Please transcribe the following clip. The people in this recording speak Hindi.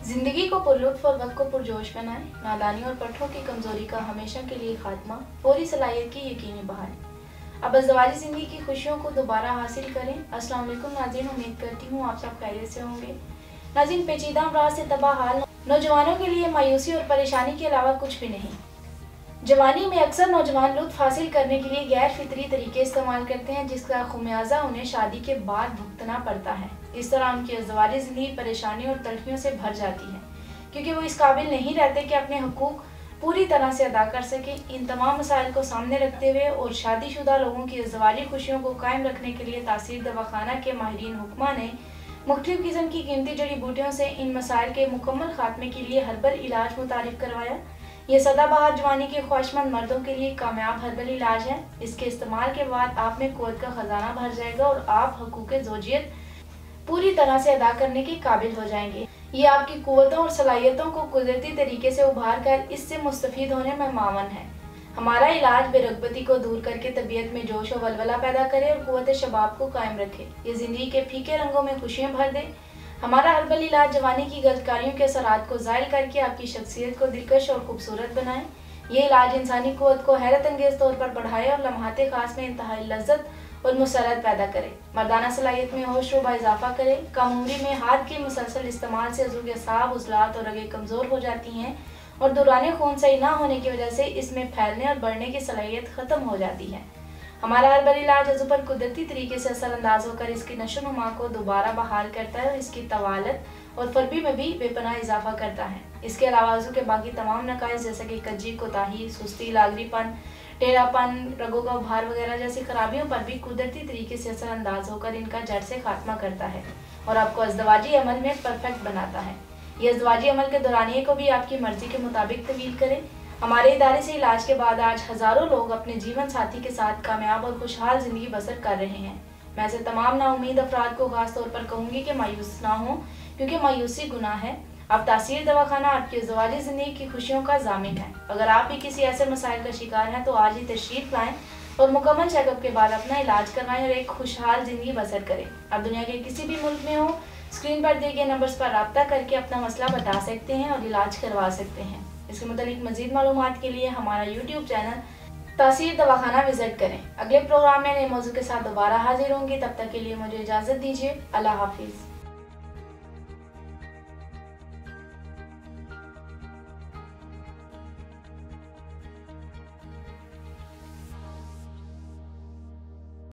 जिंदगी को पुरलुत्फ और वक्त को पुरजोश बनाएं। नादानी और पट्टों की कमजोरी का हमेशा के लिए खात्मा, फौरी सलाहियत की यकीनी बहाली। अब अज़दवाजी जिंदगी की खुशियों को दोबारा हासिल करें। अस्सलाम वालेकुम नाज़रीन, उम्मीद करती हूँ आप सब खैरियत से होंगे। नाज़रीन, पेचीदा अमराज से तबाह हाल नौजवानों के लिए मायूसी और परेशानी के अलावा कुछ भी नहीं। जवानी में अक्सर नौजवान लुत्फ हासिल करने के लिए गैर फितरी तरीके इस्तेमाल करते हैं, जिसका खुमियाजा उन्हें शादी के बाद भुगतना पड़ता है। इस तरह उनकी अज़दवाजी जिंदगी परेशानी और तलखियों से भर जाती है, क्योंकि वो इस काबिल नहीं रहते कि अपने हुकूक पूरी तरह से अदा कर सके। इन तमाम मसाइल को सामने रखते हुए और शादीशुदा लोगों की अज़दवाजी खुशियों को कायम रखने के लिए तासीर दवाखाना के माहिरीन हुक्मा ने मुख्तलिफ किस्म की कीमती जड़ी बूटियों से इन मसाइल के मुकम्मल खात्मे के लिए हर्बल इलाज मुतारिफ करवाया। ये सदाबहार जवानी के ख्वाहिशमंद मर्दों के लिए कामयाब हर्बल इलाज है। इसके इस्तेमाल के बाद आप में कुव्वत का खजाना भर जाएगा और आप हुकूक ज़ौजियत पूरी तरह से अदा करने के काबिल हो जाएंगे। ये आपकी कुव्वतों और सलाहियतों को कुदरती तरीके से उभार कर इससे मुस्तफीद होने में मावन है। हमारा इलाज बेरगबती को दूर करके तबीयत में जोश और वलवला पैदा करे और कुव्वत शबाब को कायम रखे। ये जिंदगी के फीके रंगों में खुशियाँ भर दे। हमारा हर्बल इलाज जवानी की गलतकारियों के असरात को ज़ायल करके आपकी शख्सियत को दिलकश और खूबसूरत बनाए। ये इलाज इंसानी कुव्वत को हैरत अंगेज तौर पर बढ़ाए और लम्हाते खास में इंतहाई लज्जत और मुसरत पैदा करे। मर्दाना सलाहियत में होश रुबा इजाफा करे। कम उम्री में हाथ के मुसलसल इस्तेमाल से अज़ू के असाब, उज़लात और रगें कमज़ोर हो जाती हैं और दौरान खून सही ना होने की वजह से इसमें फैलने और बढ़ने की सलाहियत ख़त्म हो जाती है। हमारा हर्बल इलाज अज़ू पर कुदरती तरीके से असरअंदाज होकर इसकी नशोनुमा को दोबारा बहाल करता है और इसकी तवालत और फरबी में भी बेपनाह इजाफा करता है। इसके अलावा अज़ू के बाकी तमाम नकाइस जैसे कि कज्जी, कोताही, सुस्ती, लागरीपन, टेढ़ापन, रगों का उभार वगैरह जैसी खराबियों पर भी कुदरती तरीके से असरअंदाज होकर इनका जड़ से खात्मा करता है और आपको अज़दवाजी अमल में परफेक्ट बनाता है। ये अज़दवाजी अमल के दौरानिये को भी आपकी मर्जी के मुताबिक तवील करें। हमारे इदारे से इलाज के बाद आज हज़ारों लोग अपने जीवन साथी के साथ कामयाब और खुशहाल ज़िंदगी बसर कर रहे हैं। मैं ऐसे तमाम नाउमीद अफराद को खास तौर पर कहूँगी कि मायूस ना हो, क्योंकि मायूसी गुनाह है। अब तासीर दवाखाना आपकी अज़दवाजी ज़िंदगी की खुशियों का ज़ामिन है। अगर आप भी किसी ऐसे मसाइल का शिकार हैं तो आज ही तशरीफ़ लाएँ और मुकम्मल चेकअप के बाद अपना इलाज करवाएं और एक खुशहाल ज़िंदगी बसर करें। आप दुनिया के किसी भी मुल्क में हो, स्क्रीन पर दिए गए नंबर्स पर रब्ता करके अपना मसला बता सकते हैं और इलाज करवा सकते हैं। इसके मुतालिक मज़ीद मालूमात के लिए हमारा यूट्यूब चैनल तासीर दवाखाना विजिट करें। अगले प्रोग्राम में नए मौजू के साथ दोबारा हाजिर होंगे। तब तक के लिए मुझे इजाज़त दीजिए। अल्लाह हाफिज़।